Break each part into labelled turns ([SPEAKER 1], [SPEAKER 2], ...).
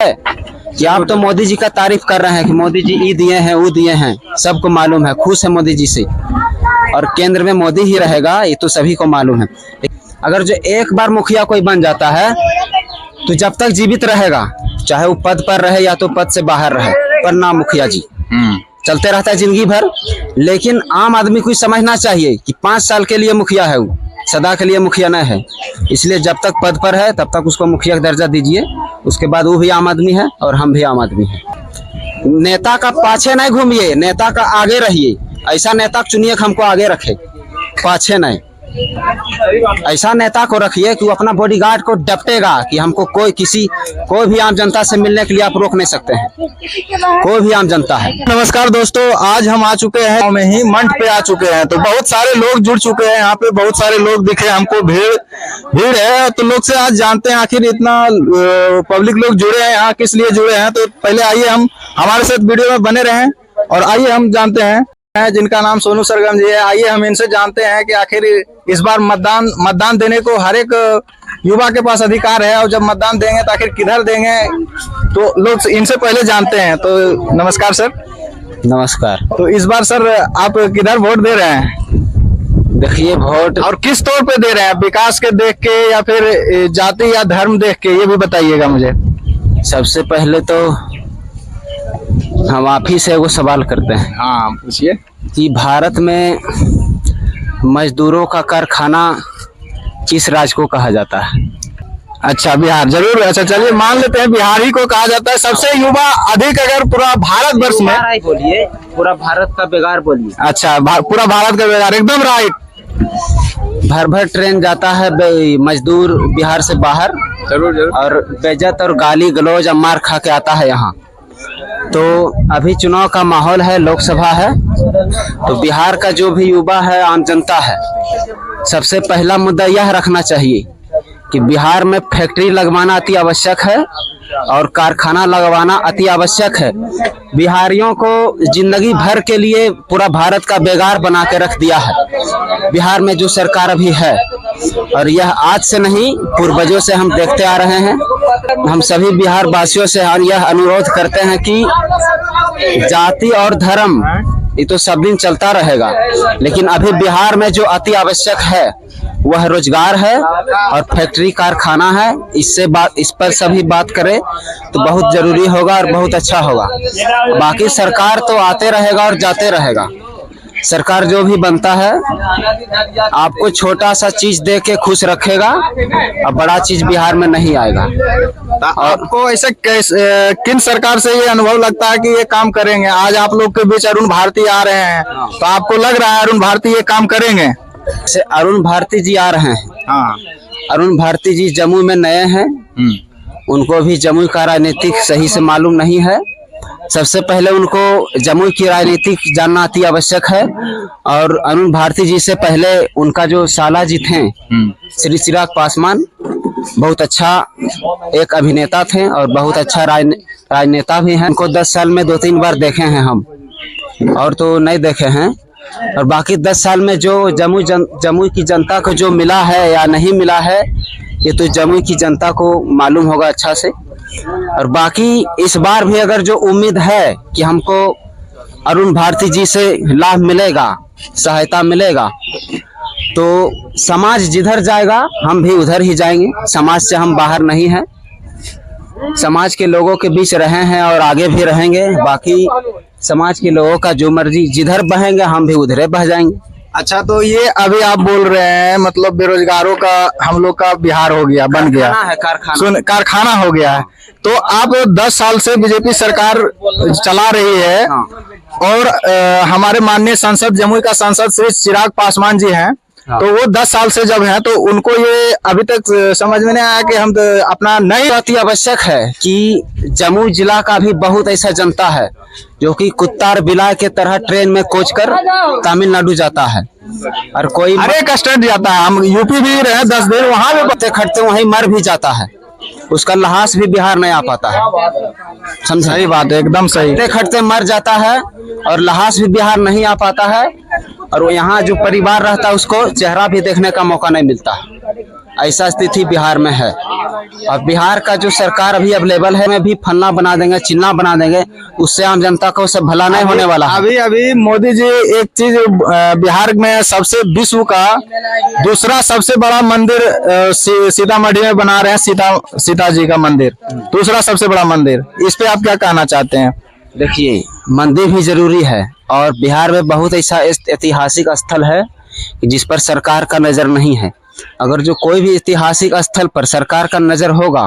[SPEAKER 1] है कि आप तो मोदी जी का तारीफ कर रहे हैं कि मोदी जी ये दिए हैं वो दिए हैं, सबको मालूम है, खुश है मोदी जी से, और केंद्र में मोदी ही रहेगा ये तो सभी को मालूम है। अगर जो एक बार मुखिया कोई बन जाता है तो जब तक जीवित रहेगा, चाहे वो पद पर रहे या तो पद से बाहर रहे, पर नाम मुखिया जी चलते रहता है जिंदगी भर। लेकिन आम आदमी को समझना चाहिए कि 5 साल के लिए मुखिया है, वो सदा के लिए मुखिया नहीं है। इसलिए जब तक पद पर है तब तक उसको मुखिया का दर्जा दीजिए, उसके बाद वो भी आम आदमी है और हम भी आम आदमी हैं। नेता का पाछे नहीं घूमिए, नेता का आगे रहिए। ऐसा नेता चुनिए कि हमको आगे रखे, पाछे नहीं। ऐसा नेता को रखिए कि वो अपना बॉडीगार्ड को डपटेगा कि हमको कोई भी आम जनता से मिलने के लिए आप रोक नहीं सकते हैं, कोई भी आम जनता है।
[SPEAKER 2] नमस्कार दोस्तों, आज हम आ चुके हैं गाँव में ही मंच पे आ चुके हैं। तो बहुत सारे लोग जुड़ चुके हैं यहाँ पे, बहुत सारे लोग दिखे हमको, भीड़ है। तो लोग से आज जानते हैं आखिर इतना पब्लिक लोग जुड़े हैं यहाँ, किस लिए जुड़े हैं। तो पहले आइए हम हमारे साथ वीडियो में बने रहें और आइए हम जानते हैं जिनका नाम सोनू सरगम जी है। आइए हम इनसे जानते हैं कि आखिर इस बार मतदान देने को हर एक युवा के पास अधिकार है, और जब मतदान देंगे तो आखिर किधर देंगे, तो लोग इनसे पहले जानते हैं। तो नमस्कार सर।
[SPEAKER 1] नमस्कार।
[SPEAKER 2] तो इस बार सर आप किधर वोट दे रहे हैं?
[SPEAKER 1] देखिए, वोट और
[SPEAKER 2] किस तौर पे दे रहे हैं, विकास के देख के या फिर जाति या धर्म देख के, ये भी बताइएगा मुझे।
[SPEAKER 1] सबसे पहले तो हम आप ही से वो सवाल करते हैं।
[SPEAKER 2] हाँ पूछिए।
[SPEAKER 1] कि भारत में मजदूरों का कारखाना किस राज्य को कहा जाता है?
[SPEAKER 2] अच्छा, बिहार। जरूर। अच्छा चलिए मान लेते हैं बिहार ही को कहा जाता है। सबसे युवा अधिक अगर पूरा भारतवर्ष में
[SPEAKER 1] बोलिए, पूरा भारत का बेगार बोलिए।
[SPEAKER 2] अच्छा, पूरा भारत का बेगार, एकदम राइट।
[SPEAKER 1] भर ट्रेन जाता है मजदूर बिहार से बाहर,
[SPEAKER 2] जरूर।
[SPEAKER 1] और बेइज्जत और गाली गलौज मार खा के आता है यहाँ। तो अभी चुनाव का माहौल है, लोकसभा है, तो बिहार का जो भी युवा है, आम जनता है, सबसे पहला मुद्दा यह रखना चाहिए कि बिहार में फैक्ट्री लगवाना अति आवश्यक है और कारखाना लगवाना अति आवश्यक है। बिहारियों को जिंदगी भर के लिए पूरा भारत का बेगार बना के रख दिया है बिहार में जो सरकार अभी है, और यह आज से नहीं, पूर्वजों से हम देखते आ रहे हैं। हम सभी बिहार वासियों से यह अनुरोध करते हैं कि जाति और धर्म ये तो सब दिन चलता रहेगा, लेकिन अभी बिहार में जो अति आवश्यक है वह रोजगार है और फैक्ट्री कारखाना है। इस पर सभी बात करें तो बहुत जरूरी होगा और बहुत अच्छा होगा। बाकी सरकार तो आते रहेगा और जाते रहेगा। सरकार जो भी बनता है आपको छोटा सा चीज दे के खुश रखेगा और बड़ा चीज बिहार में नहीं आएगा।
[SPEAKER 2] आपको ऐसे किन सरकार से ये अनुभव लगता है कि ये काम करेंगे? आज आप लोग के बीच अरुण भारती आ रहे हैं, तो आपको लग रहा है अरुण भारती ये काम करेंगे?
[SPEAKER 1] से अरुण भारती जी आ रहे हैं।
[SPEAKER 2] हाँ।
[SPEAKER 1] अरुण भारती जी जम्मू में नए हैं, उनको भी जम्मू का राजनीतिक सही से मालूम नहीं है। सबसे पहले उनको जम्मू की राजनीतिक जानना अति आवश्यक है। और अरुण भारती जी से पहले उनका जो साला जी थे श्री चिराग पासवान, बहुत अच्छा एक अभिनेता थे और बहुत अच्छा राजनेता भी हैं। उनको 10 साल में 2-3 बार देखे हैं हम, और तो नहीं देखे हैं। और बाकी 10 साल में जो जम्मू की जनता को जो मिला है या नहीं मिला है, ये तो जम्मू की जनता को मालूम होगा अच्छा से। और बाकी इस बार भी अगर जो उम्मीद है कि हमको अरुण भारती जी से लाभ मिलेगा, सहायता मिलेगा, तो समाज जिधर जाएगा हम भी उधर ही जाएंगे। समाज से हम बाहर नहीं हैं, समाज के लोगों के बीच रहे हैं और आगे भी रहेंगे। बाकी समाज के लोगों का जो मर्जी जिधर बहेंगे हम भी उधरे बह जाएंगे।
[SPEAKER 2] अच्छा, तो ये अभी आप बोल रहे हैं मतलब बेरोजगारों का हम लोग का बिहार हो गया, बन गया
[SPEAKER 1] है
[SPEAKER 2] कारखाना हो गया है। तो आप 10 साल से बीजेपी सरकार चला रही है।
[SPEAKER 1] हाँ।
[SPEAKER 2] और हमारे माननीय सांसद, जमुई का सांसद श्री चिराग पासवान जी हैं। हाँ। तो वो 10 साल से जब हैं, तो उनको ये अभी तक समझ में नहीं आया कि हम अपना नई
[SPEAKER 1] अति आवश्यक है कि जम्मू जिला का भी बहुत ऐसा जनता है जो कि कुत्ता और बिलाय के तरह ट्रेन में कोच कर तमिलनाडु जाता है, और कोई
[SPEAKER 2] हर एक स्टेट जाता है। हम यूपी भी रहे 10 दिन, वहां भी
[SPEAKER 1] बच्चे खटते वहीं मर भी जाता है, उसका लहास भी बिहार नहीं आ पाता है। समझे?
[SPEAKER 2] सही बात है, एकदम सही।
[SPEAKER 1] खटते मर जाता है और लहास भी बिहार नहीं आ पाता है, और वो यहाँ जो परिवार रहता है उसको चेहरा भी देखने का मौका नहीं मिलता है। ऐसा स्थिति बिहार में है। और बिहार का जो सरकार अभी अवेलेबल है में भी फन्ना बना देंगे, चिन्ना बना देंगे, उससे आम जनता को सब भला नहीं होने वाला है।
[SPEAKER 2] अभी मोदी जी एक चीज बिहार में सबसे विश्व का दूसरा सबसे बड़ा मंदिर सीतामढ़ी में बना रहे हैं, सीता जी का मंदिर, दूसरा सबसे बड़ा मंदिर। इस पे आप क्या कहना चाहते हैं?
[SPEAKER 1] देखिए, मंदिर भी जरूरी है और बिहार में बहुत ऐसा ऐतिहासिक स्थल है जिस पर सरकार का नजर नहीं है। अगर जो कोई भी ऐतिहासिक स्थल पर सरकार का नजर होगा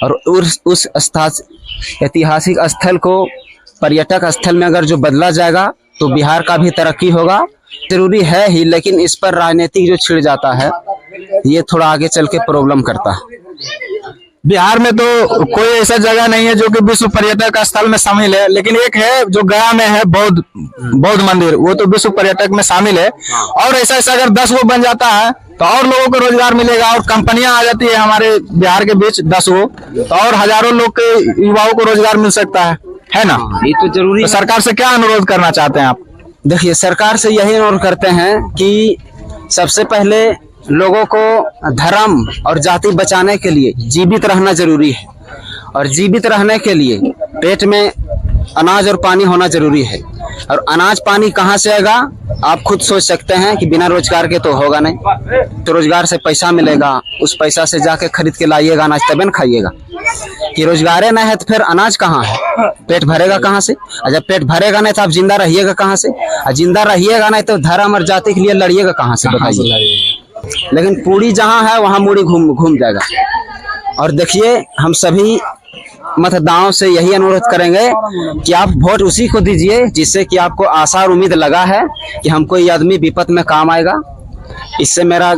[SPEAKER 1] और उस ऐतिहासिक स्थल को पर्यटक स्थल में अगर जो बदला जाएगा तो बिहार का भी तरक्की होगा। जरूरी है ही, लेकिन इस पर राजनीतिक जो छिड़ जाता है ये थोड़ा आगे चल के प्रॉब्लम करता है।
[SPEAKER 2] बिहार में तो कोई ऐसा जगह नहीं है जो कि विश्व पर्यटक स्थल में शामिल है, लेकिन एक है जो गया में है बौद्ध मंदिर, वो तो विश्व पर्यटक में शामिल है। और ऐसा अगर 10 वो बन जाता है तो और लोगों को रोजगार मिलेगा और कंपनियां आ जाती है हमारे बिहार के बीच 10 वो, तो और हजारों लोग के युवाओं को रोजगार मिल सकता है ना?
[SPEAKER 1] ये तो जरूरी।
[SPEAKER 2] तो सरकार से क्या अनुरोध करना चाहते हैं आप?
[SPEAKER 1] देखिए, सरकार से यही अनुरोध करते हैं कि सबसे पहले लोगों को धर्म और जाति बचाने के लिए जीवित रहना जरूरी है और जीवित रहने के लिए पेट में अनाज और पानी होना जरूरी है। और अनाज पानी कहाँ से आएगा आप खुद सोच सकते हैं कि बिना रोजगार के तो होगा नहीं। तो रोजगार से पैसा मिलेगा, उस पैसा से जाके खरीद के लाइएगा अनाज, तब न खाइएगा। कि रोजगार नहीं है तो फिर अनाज कहाँ है, पेट भरेगा कहाँ से? और जब पेट भरेगा नहीं तो आप जिंदा रहिएगा कहाँ से? और जिंदा रहिएगा नहीं तो धर्म और जाति के लिए लड़िएगा कहाँ से, बताइए। लेकिन पूरी जहाँ है वहाँ मूड़ी घूम जाएगा। और देखिए, हम सभी मतदाताओं से यही अनुरोध करेंगे कि आप वोट उसी को दीजिए जिससे कि आपको आशा और उम्मीद लगा है कि हमको ये आदमी विपत में काम आएगा, इससे मेरा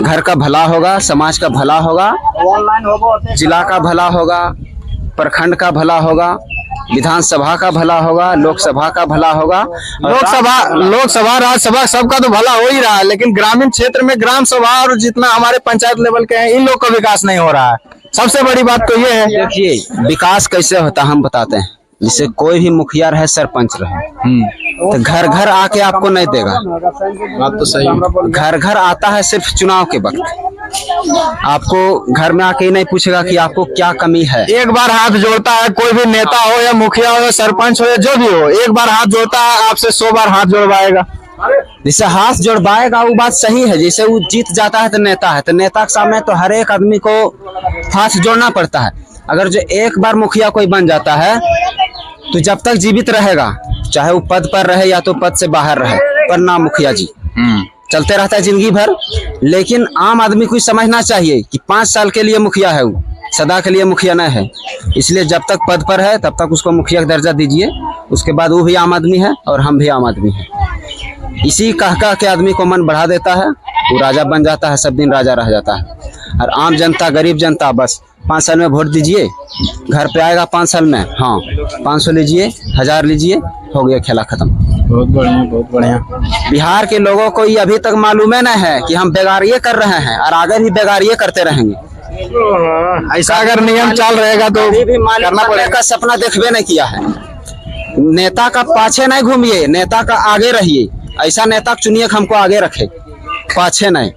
[SPEAKER 1] घर का भला होगा, समाज का भला होगा, जिला का भला होगा, प्रखंड का भला होगा, विधानसभा का भला होगा, लोकसभा का भला होगा। लोकसभा राज्यसभा सबका तो भला हो ही रहा है, लेकिन ग्रामीण क्षेत्र में ग्राम सभा और जितना हमारे पंचायत लेवल के हैं इन लोग का विकास नहीं हो रहा है। सबसे बड़ी बात तो ये है। देखिए, विकास कैसे होता है हम बताते हैं। जिसे कोई भी मुखिया रहे, सरपंच रहे, तो घर घर आके आपको नहीं देगा।
[SPEAKER 2] बात तो सही।
[SPEAKER 1] घर घर आता है सिर्फ चुनाव के वक्त। आपको घर में आके ही नहीं पूछेगा कि आपको क्या कमी है।
[SPEAKER 2] एक बार हाथ जोड़ता है, कोई भी नेता हो या मुखिया हो या सरपंच हो या जो भी हो, एक बार हाथ जोड़ता है, आपसे 100 बार हाथ जोड़वाएगा।
[SPEAKER 1] जिसे हाथ जोड़वाएगा वो बात सही है। जैसे वो जीत जाता है तो नेता के सामने तो हर एक आदमी को हाथ जोड़ना पड़ता है। अगर जो एक बार मुखिया कोई बन जाता है तो जब तक जीवित रहेगा, चाहे वो पद पर रहे या तो पद से बाहर रहे, पर नाम मुखिया जी चलते रहता है जिंदगी भर। लेकिन आम आदमी को समझना चाहिए कि 5 साल के लिए मुखिया है, वो सदा के लिए मुखिया नहीं है। इसलिए जब तक पद पर है तब तक उसको मुखिया का दर्जा दीजिए। उसके बाद वो भी आम आदमी है और हम भी आम आदमी हैं। इसी कह के आदमी को मन बढ़ा देता है, वो राजा बन जाता है, सब दिन राजा रह जाता है। और आम जनता, गरीब जनता बस 5 साल में वोट दीजिए, घर पे आएगा 5 साल में, हाँ 500 लीजिए, 1000 लीजिए, हो गया खेला खत्म।
[SPEAKER 2] बहुत बढ़िया, बहुत बढ़िया।
[SPEAKER 1] बिहार के लोगों को ये अभी तक मालूम नहीं है कि हम बेगारिये कर रहे हैं और आगे भी बेगारिये करते रहेंगे।
[SPEAKER 2] ऐसा अगर नियम चल रहेगा तो
[SPEAKER 1] भी करना पड़ेगा। सपना देखबे नहीं किया है। नेता का पाछे नहीं घूमिए, नेता का आगे रहिए। ऐसा नेता चुनिए कि हमको आगे रखे, पाछे नहीं।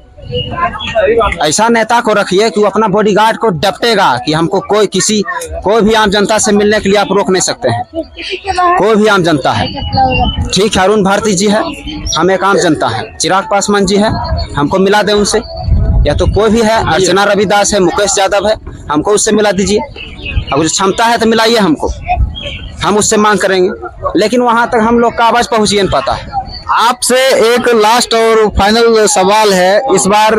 [SPEAKER 1] ऐसा नेता को रखिए कि वो अपना बॉडीगार्ड को डपटेगा कि हमको कोई भी आम जनता से मिलने के लिए आप रोक नहीं सकते हैं। कोई भी आम जनता है, ठीक है, अरुण भारती जी है, हम एक आम जनता है, चिराग पासवान जी है, हमको मिला दे उनसे। या तो कोई भी है, अर्चना रविदास है, मुकेश यादव है, हमको उससे मिला दीजिए। अगर क्षमता है तो मिलाइए हमको, हम उससे मांग करेंगे। लेकिन वहां तक हम लोग का आवाज पहुंच ही नहीं पाता है।
[SPEAKER 2] आपसे एक लास्ट और फाइनल सवाल है। इस बार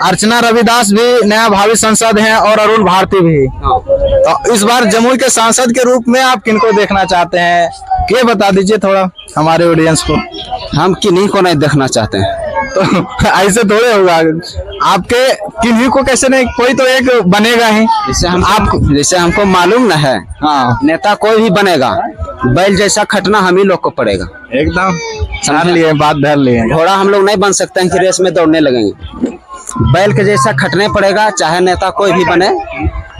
[SPEAKER 2] अर्चना रविदास भी नया भावी सांसद हैं और अरुण भारती भी। तो इस बार जमुई के सांसद के रूप में आप किनको देखना चाहते हैं, ये बता दीजिए थोड़ा हमारे ऑडियंस को।
[SPEAKER 1] हम किन्हीं को नहीं देखना चाहते हैं।
[SPEAKER 2] तो ऐसे थोड़े होगा, आपके किन्हीं को कैसे नहीं, कोई तो एक बनेगा ही।
[SPEAKER 1] जैसे हमको मालूम न है,
[SPEAKER 2] हाँ,
[SPEAKER 1] नेता कोई भी बनेगा, बैल जैसा खटना हम ही लोग को पड़ेगा।
[SPEAKER 2] एकदम समझ लिए, बात धर लिए।
[SPEAKER 1] घोड़ा हम लोग नहीं बन सकते हैं कि रेस में दौड़ने लगेंगे। बैल के जैसा खटने पड़ेगा, चाहे नेता कोई भी बने,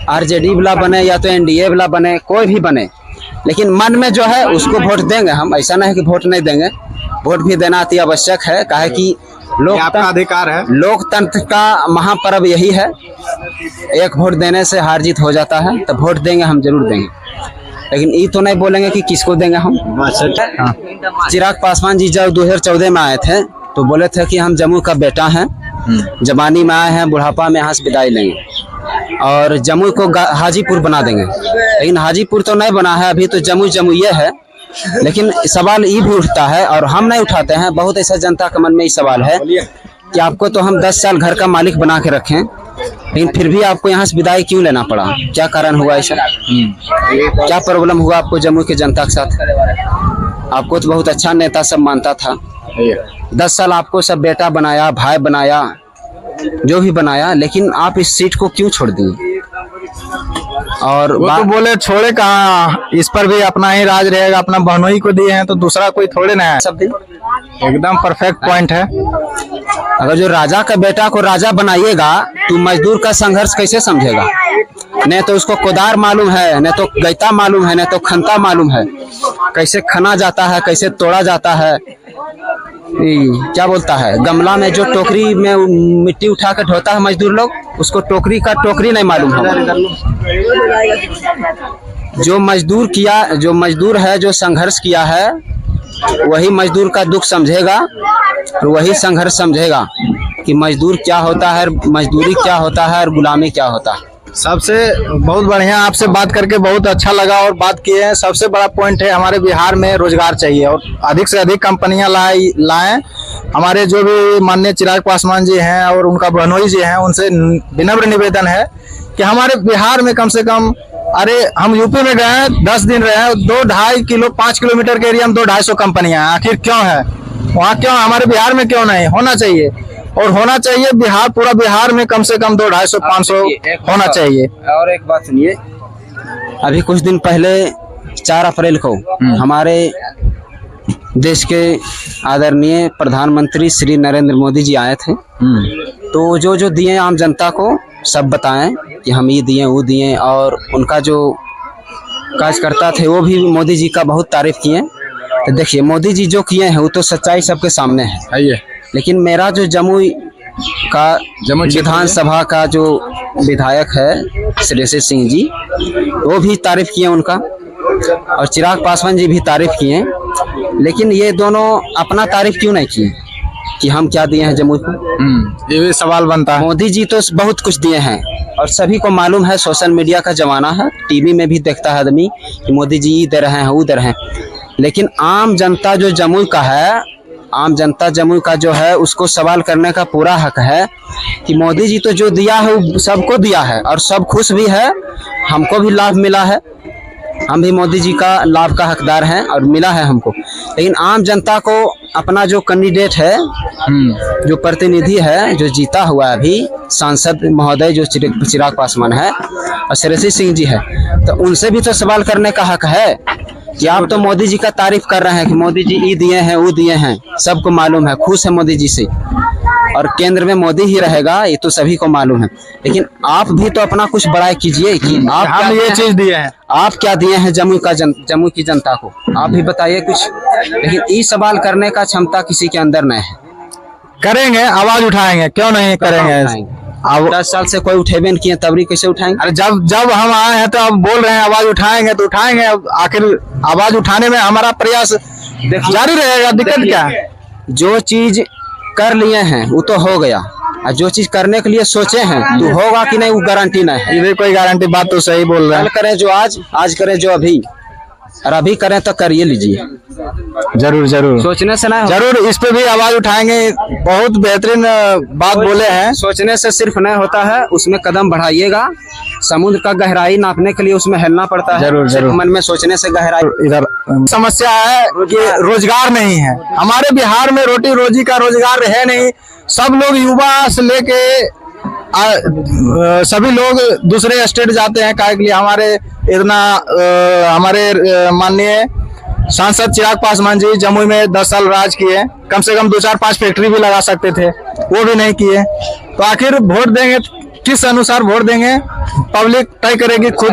[SPEAKER 1] आरजेडी वाला बने या तो एनडीए वाला बने, कोई भी बने। लेकिन मन में जो है उसको वोट देंगे हम। ऐसा नहीं कि वोट नहीं देंगे, वोट भी देना अति आवश्यक है। काहे कि
[SPEAKER 2] ये आपका अधिकार है।
[SPEAKER 1] लोकतंत्र का महापर्व यही है। एक वोट देने से हार जीत हो जाता है, तो वोट देंगे, हम जरूर देंगे, लेकिन ये तो नहीं बोलेंगे कि किसको देंगे हम। चिराग पासवान जी जब 2014 में आए थे तो बोले थे कि हम जम्मू का बेटा हैं, जवानी में आए हैं, बुढ़ापा में यहाँ से विदाई लेंगे और जम्मू को हाजीपुर बना देंगे। लेकिन हाजीपुर तो नहीं बना है अभी, तो जम्मू ये है। लेकिन सवाल ये भी उठता है और हम नहीं उठाते हैं, बहुत ऐसा जनता के मन में ये सवाल है कि आपको तो हम 10 साल घर का मालिक बना के रखें, लेकिन फिर भी आपको यहाँ से विदाई क्यों लेना पड़ा? क्या कारण हुआ ऐसा? क्या प्रॉब्लम हुआ आपको जम्मू की जनता के साथ? आपको तो बहुत अच्छा नेता सब मानता था, 10 साल आपको सब बेटा बनाया, भाई बनाया, जो भी बनाया, लेकिन आप इस सीट को क्यों छोड़ दिए? और
[SPEAKER 2] वो तो बोले छोड़े कहाँ, इस पर भी अपना ही राज रहेगा, अपना बहनोई को दिए हैं तो दूसरा कोई थोड़े ना है।
[SPEAKER 1] सब दिन
[SPEAKER 2] एकदम परफेक्ट पॉइंट है।
[SPEAKER 1] अगर जो राजा का बेटा को राजा बनाइएगा तो मजदूर का संघर्ष कैसे समझेगा? नहीं तो उसको कोदार मालूम है, नहीं तो गैता मालूम है, नहीं तो खंता मालूम है, कैसे खना जाता है, कैसे तोड़ा जाता है। क्या बोलता है, गमला में जो टोकरी में मिट्टी उठा कर ढोता है मजदूर लोग, उसको टोकरी का टोकरी नहीं मालूम है। जो मजदूर है, जो संघर्ष किया है, वही मजदूर का दुख समझेगा, वही संघर्ष समझेगा कि मजदूर क्या होता है, मजदूरी क्या होता है और गुलामी क्या होता है।
[SPEAKER 2] सबसे बहुत बढ़िया, आपसे बात करके बहुत अच्छा लगा और बात किए हैं। सबसे बड़ा पॉइंट है हमारे बिहार में रोजगार चाहिए और अधिक से अधिक कंपनियां लाएं। हमारे जो भी माननीय चिराग पासवान जी हैं और उनका बहनोई जी हैं, उनसे विनम्र निवेदन है कि हमारे बिहार में कम से कम, अरे हम यूपी में गए हैं, 10 दिन रहे हैं, 5 किलोमीटर के एरिया में 200-250 कंपनियां, आखिर क्यों है वहाँ? क्यों हमारे बिहार में क्यों नहीं होना चाहिए? और होना चाहिए पूरा बिहार में कम से कम 200-250-500 होना चाहिए।
[SPEAKER 1] और एक बात सुनिए, अभी कुछ दिन पहले 4 अप्रैल को हमारे देश के आदरणीय प्रधानमंत्री श्री नरेंद्र मोदी जी आए थे, तो जो दिए आम जनता को सब बताएं कि हम ये दिए वो दिए, और उनका जो कार्यकर्ता थे वो भी मोदी जी का बहुत तारीफ किए। तो देखिए, मोदी जी जो किए हैं वो तो सच्चाई सबके सामने है। लेकिन मेरा जो जम्मू विधानसभा का जो विधायक है श्रेयसी सिंह जी, वो भी तारीफ किए उनका, और चिराग पासवान जी भी तारीफ किए। लेकिन ये दोनों अपना तारीफ क्यों नहीं किए कि हम क्या दिए हैं जम्मू को?
[SPEAKER 2] ये भी सवाल बनता है।
[SPEAKER 1] मोदी जी तो बहुत कुछ दिए हैं और सभी को मालूम है, सोशल मीडिया का जमाना है, टीवी में भी देखता है आदमी कि मोदी जी ये दे रहे हैं वो दे रहे हैं। लेकिन आम जनता जो जम्मू का है, आम जनता जम्मू का जो है, उसको सवाल करने का पूरा हक है कि मोदी जी तो जो दिया है वो सबको दिया है और सब खुश भी है, हमको भी लाभ मिला है, हम भी मोदी जी का लाभ का हकदार हैं और मिला है हमको। लेकिन आम जनता को अपना जो कैंडिडेट है, जो प्रतिनिधि है, जो जीता हुआ है अभी सांसद महोदय जो चिराग पासवान है और श्रेयसी सिंह जी है, तो उनसे भी तो सवाल करने का हक है कि आप तो मोदी जी का तारीफ कर रहे हैं कि मोदी जी ये दिए हैं वो दिए हैं, सबको मालूम है, खुश है मोदी जी से, और केंद्र में मोदी ही रहेगा, ये तो सभी को मालूम है। लेकिन आप भी तो अपना कुछ बड़ाई कीजिए कि आप
[SPEAKER 2] हम ये चीज दिए हैं,
[SPEAKER 1] आप क्या दिए हैं जम्मू की जनता को, आप भी बताइए कुछ। लेकिन ये सवाल करने का क्षमता किसी के अंदर नहीं है।
[SPEAKER 2] करेंगे, आवाज उठाएंगे, क्यों नहीं करेंगे?
[SPEAKER 1] अब 10 साल से कोई उठेबे नहीं किए, तबरी कैसे उठाएंगे?
[SPEAKER 2] अरे जब हम आए हैं तो अब बोल रहे हैं आवाज उठाएंगे तो उठाएंगे। आखिर आवाज उठाने में हमारा प्रयास जारी रहेगा, दिक्कत क्या है?
[SPEAKER 1] जो चीज कर लिए हैं वो तो हो गया, और जो चीज करने के लिए सोचे हैं तो होगा कि नहीं वो गारंटी नहीं है।
[SPEAKER 2] ये कोई गारंटी, बात तो सही बोल रहे हैं।
[SPEAKER 1] कल करें जो आज करें जो अभी, और अभी करें तो करिए लीजिए।
[SPEAKER 2] जरूर
[SPEAKER 1] सोचने से ना,
[SPEAKER 2] जरूर इस पे भी आवाज उठाएंगे। बहुत बेहतरीन बात बोले हैं।
[SPEAKER 1] सोचने से सिर्फ नहीं होता है, उसमें कदम बढ़ाइएगा। समुद्र का गहराई नापने के लिए उसमें हिलना पड़ता है।
[SPEAKER 2] जरूर
[SPEAKER 1] मन में सोचने से गहराई।
[SPEAKER 2] इधर समस्या है कि रोजगार नहीं है हमारे बिहार में, रोटी रोजी का रोजगार है नहीं। सब लोग युवा से लेके सभी लोग दूसरे स्टेट जाते हैं काहे के लिए। हमारे माननीय सांसद चिराग पासवान जी जम्मू में 10 साल राज किए, कम से कम 2-4-5 फैक्ट्री भी लगा सकते थे, वो भी नहीं किए। तो आखिर वोट देंगे किस अनुसार वोट देंगे, पब्लिक तय करेगी खुद।